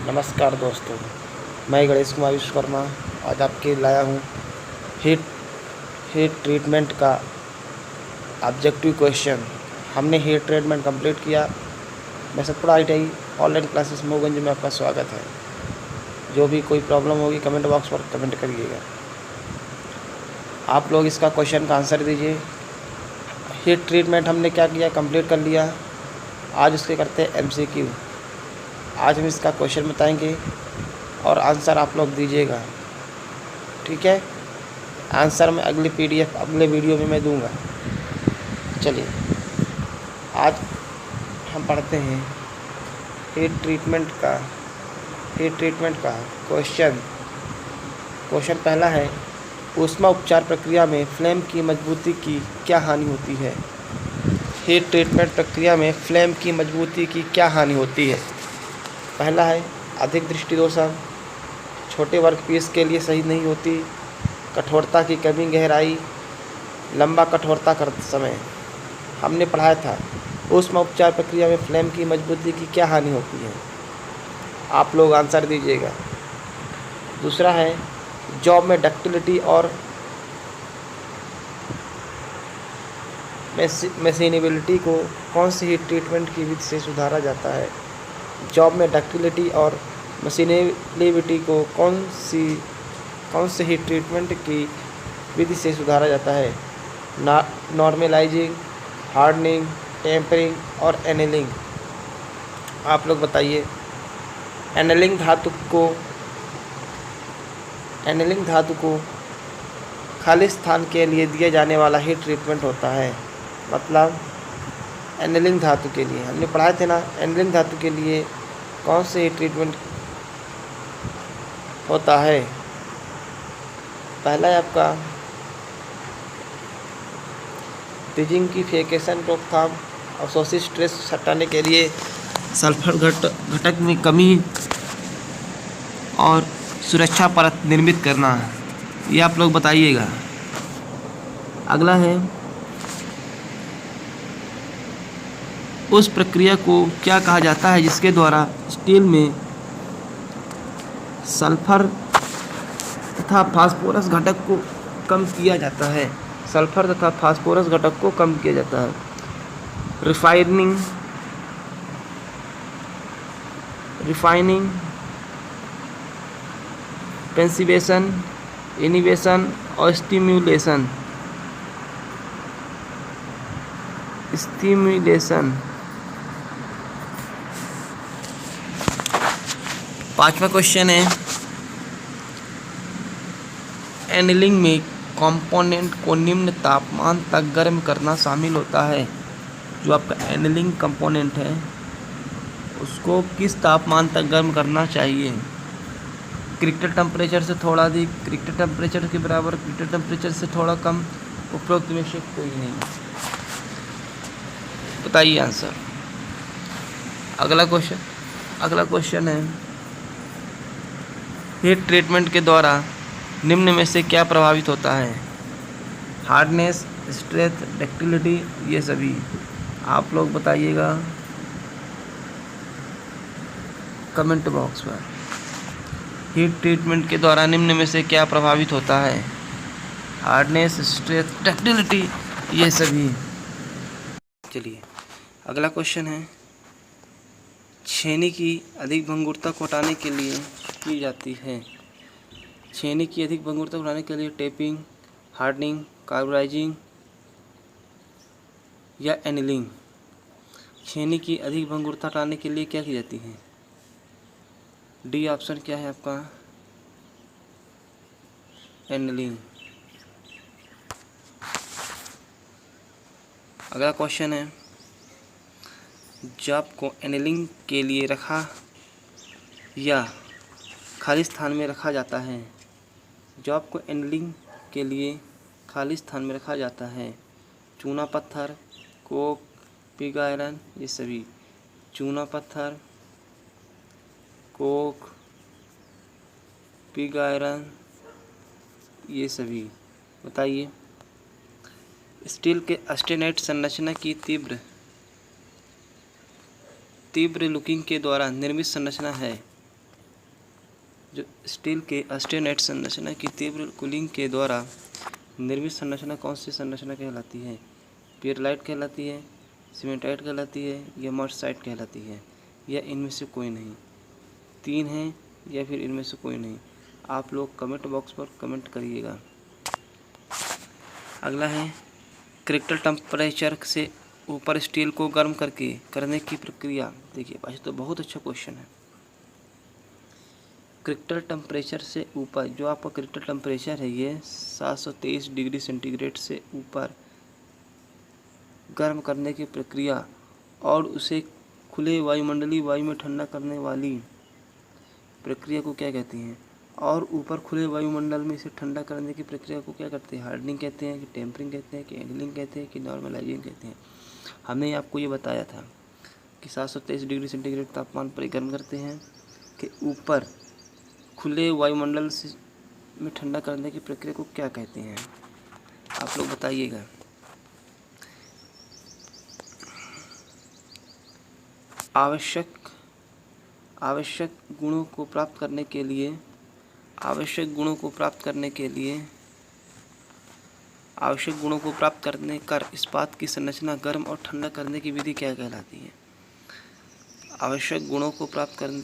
नमस्कार दोस्तों, मैं गणेश कुमार विश्वकर्मा आज आपके लाया हूँ हीट हीट ट्रीटमेंट का ऑब्जेक्टिव क्वेश्चन। हमने हीट ट्रीटमेंट कंप्लीट किया। मैं सतपुड़ा ITI ऑनलाइन क्लासेस मोगंज में आपका स्वागत है। जो भी कोई प्रॉब्लम होगी कमेंट बॉक्स पर कमेंट करिएगा। आप लोग इसका क्वेश्चन का आंसर दीजिए। हीट ट्रीटमेंट हमने क्या किया, कंप्लीट कर लिया। आज उसके करते हैं MCQ। आज हम इसका क्वेश्चन बताएंगे और आंसर आप लोग दीजिएगा, ठीक है। आंसर मैं अगली PDF अगले वीडियो में मैं दूंगा। चलिए आज हम पढ़ते हैं हीट ट्रीटमेंट का क्वेश्चन पहला है, ऊष्मा उपचार प्रक्रिया में फ्लेम की मजबूती की क्या हानि होती है। हीट ट्रीटमेंट प्रक्रिया में फ्लेम की मजबूती की क्या हानि होती है। पहला है अधिक दृष्टिदोषण, छोटे वर्कपीस के लिए सही नहीं होती, कठोरता की कमी, गहराई, लंबा कठोरता करते समय। हमने पढ़ाया था ऊष्मा उपचार प्रक्रिया में फ्लेम की मजबूती की क्या हानि होती है। आप लोग आंसर दीजिएगा। दूसरा है जॉब में डक्टिलिटी और मशीनेबिलिटी को कौन सी हीट ट्रीटमेंट की विधि से सुधारा जाता है। जॉब में डक्टिलिटी और मशीनेबिलिटी को कौन सी हीट ट्रीटमेंट की विधि से सुधारा जाता है। नॉर्मलाइजिंग, हार्डनिंग, टेम्परिंग और एनेलिंग। आप लोग बताइए। एनेलिंग धातु को खाली स्थान के लिए दिया जाने वाला हीट ट्रीटमेंट होता है। मतलब एनेलिंग धातु के लिए हमने पढ़ाए थे ना, एनेलिंग धातु के लिए कौन से हीट ट्रीटमेंट होता है। पहला है आपका डिजिंगफिकेशन, रोकथाम, अवशोषित स्ट्रेस हटाने के लिए सल्फर घटक में कमी और सुरक्षा परत निर्मित करना। ये आप लोग बताइएगा। अगला है उस प्रक्रिया को क्या कहा जाता है जिसके द्वारा स्टील में सल्फर तथा फास्फोरस घटक को कम किया जाता है। सल्फर तथा फास्फोरस घटक को कम किया जाता है। रिफाइनिंग, पेंसिवेशन, इनिवेशन और स्टिम्युलेशन। पांचवा क्वेश्चन है, एनीलिंग में कंपोनेंट को निम्न तापमान तक गर्म करना शामिल होता है। जो आपका एनीलिंग कंपोनेंट है उसको किस तापमान तक गर्म करना चाहिए। क्रिटिकल टेम्परेचर से थोड़ा अधिक, क्रिटिकल टेम्परेचर के बराबर, क्रिटिकल टेम्परेचर से थोड़ा कम, उपरोक्त में से कोई नहीं। बताइए आंसर। अगला क्वेश्चन है, हीट ट्रीटमेंट के द्वारा निम्न में से क्या प्रभावित होता है। हार्डनेस, स्ट्रेंथ, डक्टिलिटी, ये सभी। आप लोग बताइएगा कमेंट बॉक्स पर। हीट ट्रीटमेंट के द्वारा निम्न में से क्या प्रभावित होता है। हार्डनेस, स्ट्रेंथ, डक्टिलिटी, ये सभी। चलिए अगला क्वेश्चन है, छेनी की अधिक भंगुरता को हटाने के लिए की जाती है। छेनी की अधिक भंगुरता को हटाने के लिए टेपिंग, हार्डनिंग, कार्बोराइजिंग या एनीलिंग। छेनी की अधिक भंगुरता हटाने के लिए क्या की जाती है। डी ऑप्शन क्या है आपका, एनीलिंग। अगला क्वेश्चन है, जॉब को एनीलिंग के लिए रखा या खाली स्थान में रखा जाता है। जॉब को एनीलिंग के लिए खाली स्थान में रखा जाता है। चूना पत्थर, कोक, पिग आयरन, ये सभी। चूना पत्थर, कोक, पिग आयरन, ये सभी। बताइए। स्टील के स्टेनाइट संरचना की तीव्र लुकिंग के द्वारा निर्मित संरचना है। स्टील के ऑस्टेनाइट संरचना की तीव्र कूलिंग के द्वारा निर्मित संरचना कौन सी संरचना कहलाती है? पियरलाइट कहलाती है, सीमेंटाइट कहलाती है या मर्साइट कहलाती है, या इनमें से कोई नहीं? 3 हैं या फिर इनमें से कोई नहीं? आप लोग कमेंट बॉक्स पर कमेंट करिएगा। अगला है, क्रिटिकल टेम्परेचर से ऊपर स्टील को गर्म करने की प्रक्रिया। देखिए पास तो बहुत अच्छा क्वेश्चन है। क्रिटिकल टेम्परेचर से ऊपर, जो आपका क्रिटिकल टेम्परेचर है ये 723 डिग्री सेंटीग्रेड से ऊपर गर्म करने की प्रक्रिया और उसे खुले वायुमंडलीय वायु में ठंडा करने वाली प्रक्रिया को क्या कहती हैं? और ऊपर खुले वायुमंडल में इसे ठंडा करने की प्रक्रिया को क्या कहते हैं? हार्डनिंग कहते हैं कि टेम्परिंग कहते हैं कि एंगलिंग कहते हैं कि नॉर्मलाइजिंग कहते हैं? हमने आपको ये बताया था कि 723 डिग्री सेंटीग्रेड तापमान पर गर्म करते हैं, कि ऊपर खुले वायुमंडल से में ठंडा करने की प्रक्रिया को क्या कहते हैं? आप लोग बताइएगा। आवश्यक गुणों को प्राप्त करने कर इस्पात की संरचना गर्म और ठंडा करने की विधि क्या कहलाती है? आवश्यक गुणों को प्राप्त कर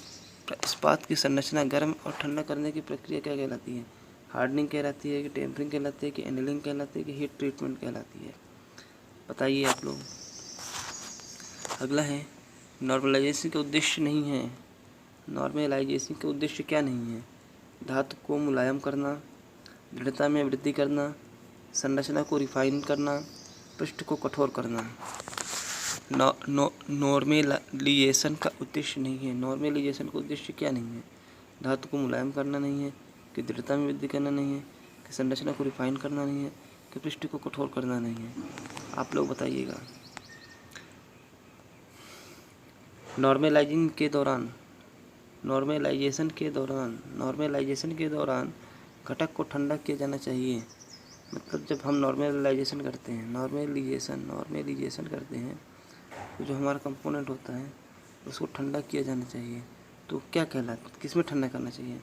इस्पात की संरचना गर्म और ठंडा करने की प्रक्रिया क्या कहलाती है? हार्डनिंग कहलाती है कि टेम्परिंग कहलाती है कि एनलिंग कहलाती है कि हीट ट्रीटमेंट कहलाती है? बताइए आप लोग। अगला है, नॉर्मलाइजेशन का उद्देश्य नहीं है। नॉर्मलाइजेशन का उद्देश्य क्या नहीं है? धातु को मुलायम करना, दृढ़ता में वृद्धि करना, संरचना को रिफाइन करना, पृष्ठ को कठोर करना। नॉर्मलाइजेशन का उद्देश्य नहीं है। नॉर्मलाइजेशन का उद्देश्य क्या नहीं है? धातु को मुलायम करना नहीं है, कि दृढ़ता में वृद्धि करना नहीं है, कि संरचना को रिफाइन करना नहीं है, कि पृष्ठ को कठोर करना नहीं है? आप लोग बताइएगा। नॉर्मलाइजेशन के दौरान घटक को ठंडा किया जाना चाहिए। मतलब जब हम नॉर्मलाइजेशन करते हैं तो जो हमारा कंपोनेंट होता है उसको ठंडा किया जाना चाहिए। तो क्या कहलाता, किस में ठंडा करना चाहिए?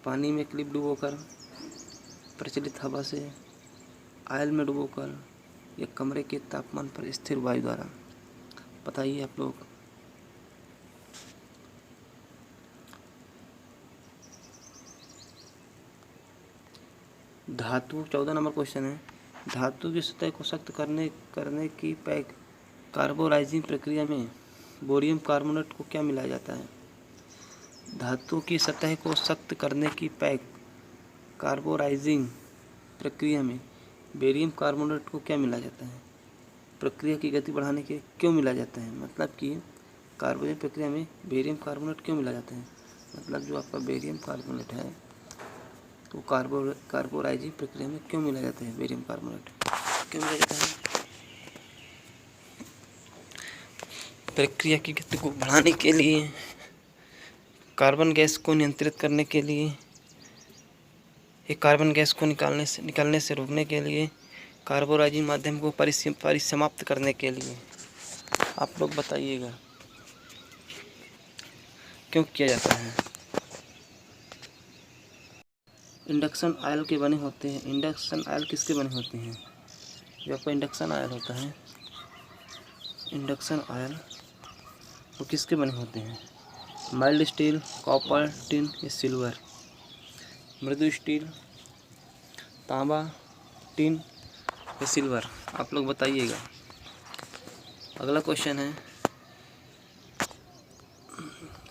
पानी में क्लिप डुबोकर, प्रचलित हवा से, ऑयल में डुबोकर, या कमरे के तापमान पर स्थिर वायु द्वारा? बताइए आप लोग। धातु 14 नंबर क्वेश्चन है, धातु की सतह को सख्त करने की कार्बोराइजिंग प्रक्रिया में बोरियम कार्बोनेट को क्या मिलाया जाता है? धातु की सतह को सख्त करने की कार्बोराइजिंग प्रक्रिया में बेरियम कार्बोनेट को क्या मिलाया जाता है? प्रक्रिया की गति बढ़ाने के क्यों मिलाया जाता है? मतलब कि कार्बोराइजिंग प्रक्रिया में बेरियम कार्बोनेट क्यों मिलाया जाता है? मतलब जो आपका बेरियम कार्बोनेट है तो कार्बोराइजिंग प्रक्रिया में क्यों मिलाया जाता है? बेरियम कार्बोनेट क्यों मिलाया जाता है? प्रक्रिया की गति को बढ़ाने के लिए, कार्बन गैस को नियंत्रित करने के लिए, एक कार्बन गैस को निकलने से रोकने के लिए, कार्बोराइजिंग माध्यम को परिसमाप्त करने के लिए? आप लोग बताइएगा क्यों किया जाता है? इंडक्शन ऑयल के बने होते हैं। इंडक्शन ऑयल किसके बने होते हैं? जो आपका इंडक्शन ऑयल होता है, इंडक्शन ऑयल वो किसके बने होते हैं? माइल्ड स्टील, कॉपर, टिन या सिल्वर? मृदु स्टील, तांबा, टिन या सिल्वर? आप लोग बताइएगा। अगला क्वेश्चन है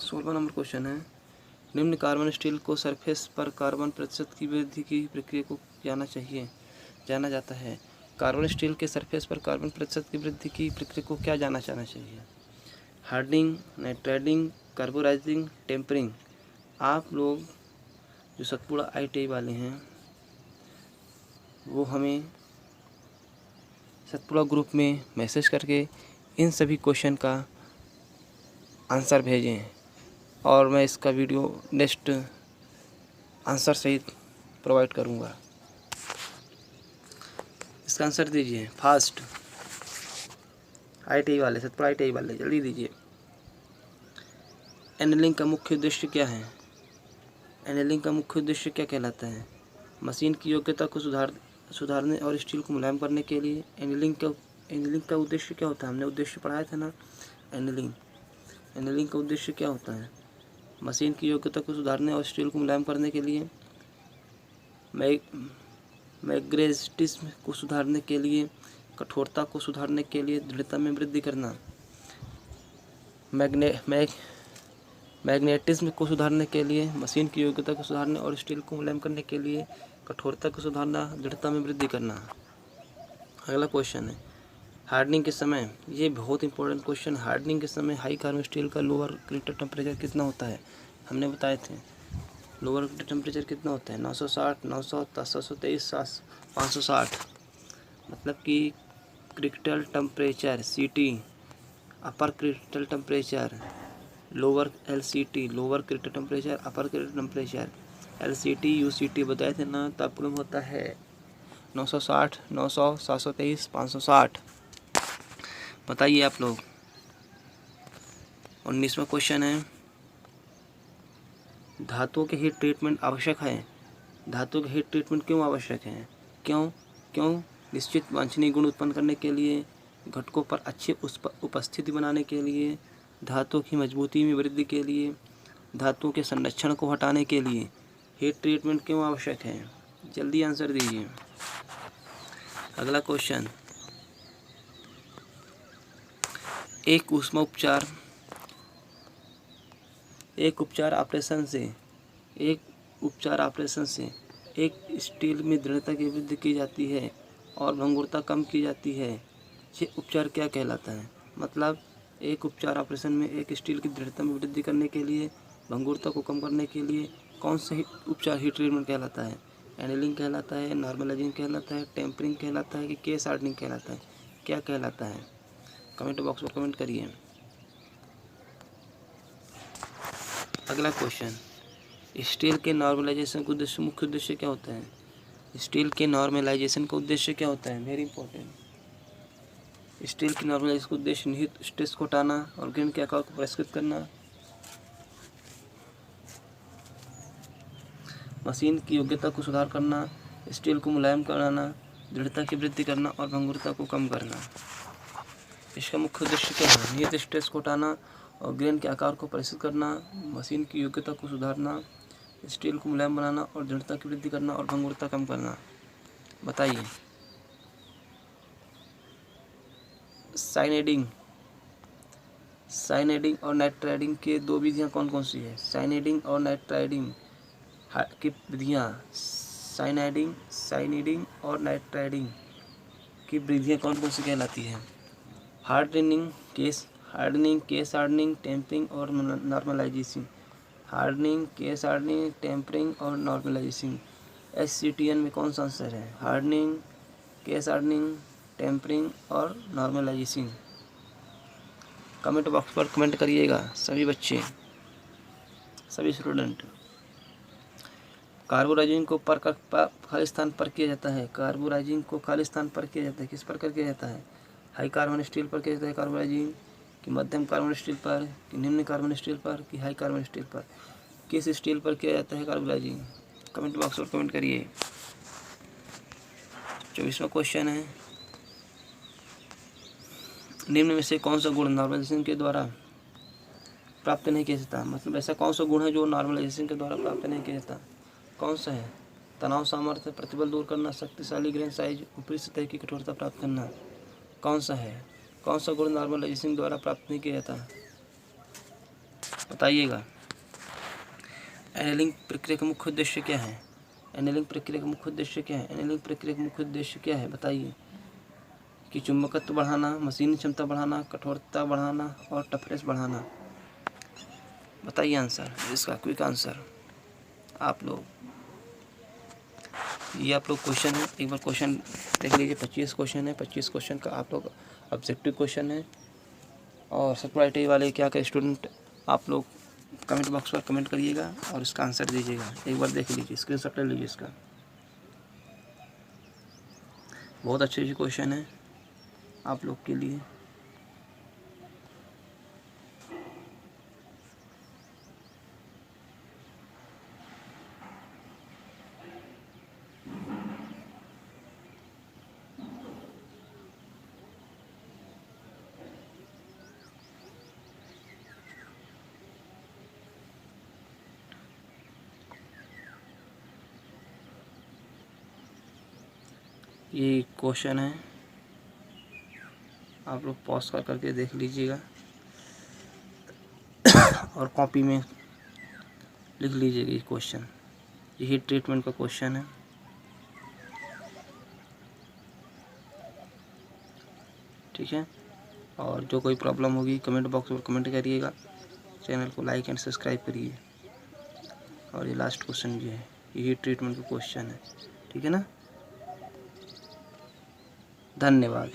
16 नंबर क्वेश्चन है, निम्न कार्बन स्टील को सरफेस पर कार्बन प्रतिशत की वृद्धि की प्रक्रिया को जाना जाता है। कार्बन स्टील के सरफेस पर कार्बन प्रतिशत की वृद्धि की प्रक्रिया को क्या जाना चाहिए? Hardening, nitriding, carburising, tempering? आप लोग जो सतपुड़ा ITI वाले हैं वो हमें सतपुड़ा ग्रुप में मैसेज करके इन सभी क्वेश्चन का आंसर भेजें और मैं इसका वीडियो नेक्स्ट आंसर सहित प्रोवाइड करूँगा। इसका आंसर दीजिए फास्ट, ITI वाले, सतपुड़ा ITI वाले जल्दी दीजिए। एनलिंग का मुख्य उद्देश्य क्या है? एनीलिंग का मुख्य उद्देश्य क्या कहलाता है? मशीन की योग्यता को सुधारने और स्टील को मुलायम करने के लिए। एनीलिंग का उद्देश्य क्या होता है? हमने उद्देश्य पढ़ाया था ना। एनीलिंग का उद्देश्य क्या होता है? मशीन की योग्यता को सुधारने और स्टील को मुलायम करने के लिए। मैग्नेटिज्म को सुधारने के लिए, कठोरता को सुधारने के लिए, दृढ़ता में वृद्धि करना। मैग्नेटिज्म को सुधारने के लिए, मशीन की योग्यता को सुधारने और स्टील को मुलायम करने के लिए, कठोरता को सुधारना, दृढ़ता में वृद्धि करना। अगला क्वेश्चन है हार्डनिंग के समय, ये बहुत इंपॉर्टेंट क्वेश्चन। हार्डनिंग के समय हाई कार्बन स्टील का लोअर क्रिटिकल टेम्परेचर कितना होता है? हमने बताए थे लोअर क्रिटिकल टेम्परेचर कितना होता है? 960, 900, 723, 560। मतलब कि क्रिटिकल टेम्परेचर CT, अपर critical temperature, lower LCT, lower critical temperature, अपर क्रिटिकल टेम्परेचर, LCT UCT बताए थे ना। तब प्रॉब्लम होता है 960, 900, 723, 560। बताइए आप लोग। 19वां क्वेश्चन है धातुओं के हीट ट्रीटमेंट आवश्यक है। धातुओं के हीट ट्रीटमेंट क्यों आवश्यक है? क्यों? निश्चित वांछनीय गुण उत्पन्न करने के लिए, घटकों पर अच्छी उपस्थिति बनाने के लिए, धातुओं की मजबूती में वृद्धि के लिए, धातुओं के संरक्षण को हटाने के लिए हीट ट्रीटमेंट क्यों आवश्यक है? जल्दी आंसर दीजिए। अगला क्वेश्चन, एक उपचार ऑपरेशन से एक स्टील में दृढ़ता की वृद्धि की जाती है और भंगुरता कम की जाती है। ये उपचार क्या कहलाता है? मतलब एक उपचार ऑपरेशन में एक स्टील की दृढ़ता में वृद्धि करने के लिए, भंगुरता को कम करने के लिए कौन सा उपचार हीट ट्रीटमेंट कहलाता है? एनीलिंग कहलाता है, नॉर्मलाइजिंग कहलाता है, टेम्परिंग कहलाता है कि केस हार्डनिंग कहलाता है? क्या कहलाता है? कमेंट बॉक्स में कमेंट करिए। अगला क्वेश्चन, स्टील के नॉर्मलाइजेशन का मुख्य उद्देश्य क्या होता है? स्टील के नॉर्मलाइजेशन का उद्देश्य क्या होता है? Very important. स्टील की नॉर्मलाइजेशन का उद्देश्य निहित स्ट्रेस को हटाना और ग्रेन के आकार को परिष्कृत करना, मशीन की योग्यता को सुधार करना, स्टील को मुलायम कराना, दृढ़ता की वृद्धि करना और भंगुरता को कम करना। इसका मुख्य उद्देश्य क्या है? निहित स्ट्रेस को हटाना और ग्रेन के आकार को परिष्कृत करना, मशीन की योग्यता को सुधारना, स्टील को मुलायम बनाना और दृढ़ता की वृद्धि करना और भंगुरता कम करना। बताइए। साइनेडिंग और नाइट्राइडिंग के दो विधियां कौन कौन सी है? साइनेडिंग और नाइट्राइडिंग की विधियां, साइनेडिंग और नाइट्राइडिंग की विधियां कौन कौन सी कहलाती है? हार्डनिंग, केस हार्डनिंग, टेम्परिंग और normalisation. Hardening, case hardening, tempering और नॉर्मलाइजेशन। SCTN में कौन सा आंसर है? हार्डनिंग, केस हार्डनिंग, टेम्परिंग और नॉर्मलाइजेशन। कमेंट बॉक्स पर कमेंट करिएगा सभी बच्चे, सभी स्टूडेंट। कार्बोराइजिंग को खाली स्थान पर किया जाता है। कार्बोराइजिंग को खाली स्थान पर किया जाता है। किस पर किया जाता है? हाई कार्बन स्टील पर किया जाता है कार्बोराइजिंग, कि मध्यम कार्बन स्टील पर, कि निम्न कार्बन स्टील पर, कि हाई कार्बन स्टील पर? किस स्टील पर किया जाता है कार्बोराइजिंग? कमेंट बॉक्स पर कमेंट करिए। 24वां क्वेश्चन है निम्न में से कौन सा गुण नॉर्मलाइजेशन के द्वारा प्राप्त नहीं किया जाता? मतलब ऐसा कौन सा गुण है जो नॉर्मलाइजेशन के द्वारा प्राप्त नहीं किया जाता? कौन सा है? तनाव सामर्थ्य, प्रतिबल दूर करना, शक्तिशाली ग्रेन साइज, ऊपरी सतह की कठोरता प्राप्त करना। कौन सा है? कौन सा गुण नॉर्मलाइजेशन द्वारा प्राप्त नहीं किया जाता? बताइएगा। एनीलिंग प्रक्रिया का मुख्य उद्देश्य क्या है? एनीलिंग प्रक्रिया का मुख्य उद्देश्य क्या है? एनीलिंग प्रक्रिया का मुख्य उद्देश्य क्या है? बताइए। कि चुंबकत्व बढ़ाना, मशीन क्षमता बढ़ाना, कठोरता बढ़ाना और टफनेस बढ़ाना। बताइए आंसर, इसका क्विक आंसर आप लोग। ये आप लोग क्वेश्चन है, एक बार क्वेश्चन देख लीजिए। 25 क्वेश्चन है। 25 क्वेश्चन का आप लोग ऑब्जेक्टिव क्वेश्चन है। और सप्लाइटी वाले क्या क्या स्टूडेंट आप लोग कमेंट बॉक्स पर कमेंट करिएगा और इसका आंसर दीजिएगा। एक बार देख लीजिए, स्क्रीनशॉट ले लीजिए इसका। बहुत अच्छे क्वेश्चन है आप लोग के लिए। ये क्वेश्चन है, आप लोग पॉज कर करके देख लीजिएगा और कॉपी में लिख लीजिएगा ये क्वेश्चन। ये हीट ट्रीटमेंट का क्वेश्चन है। ठीक है, और जो कोई प्रॉब्लम होगी कमेंट बॉक्स में कमेंट करिएगा। चैनल को लाइक एंड सब्सक्राइब करिए। और ये लास्ट क्वेश्चन भी है, ये हीट ट्रीटमेंट का क्वेश्चन है। ठीक है ना, धन्यवाद।